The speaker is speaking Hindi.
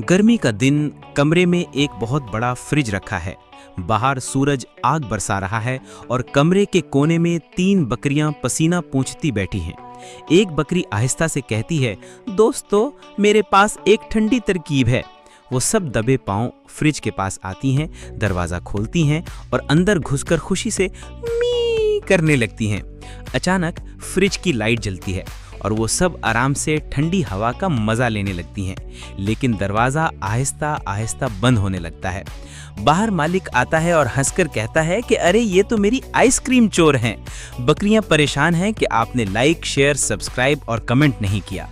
गर्मी का दिन, कमरे में एक बहुत बड़ा फ्रिज रखा है। बाहर सूरज आग बरसा रहा है और कमरे के कोने में 3 बकरियां पसीना पोंछती बैठी हैं। एक बकरी आहिस्ता से कहती है, दोस्तों, मेरे पास एक ठंडी तरकीब है। वो सब दबे पांव फ्रिज के पास आती हैं, दरवाज़ा खोलती हैं और अंदर घुसकर खुशी से मी करने लगती हैं। अचानक फ्रिज की लाइट जलती है और वो सब आराम से ठंडी हवा का मजा लेने लगती हैं। लेकिन दरवाज़ा आहिस्ता आहिस्ता बंद होने लगता है। बाहर मालिक आता है और हंसकर कहता है कि अरे, ये तो मेरी आइसक्रीम चोर हैं। बकरियां परेशान हैं कि आपने लाइक, शेयर, सब्सक्राइब और कमेंट नहीं किया।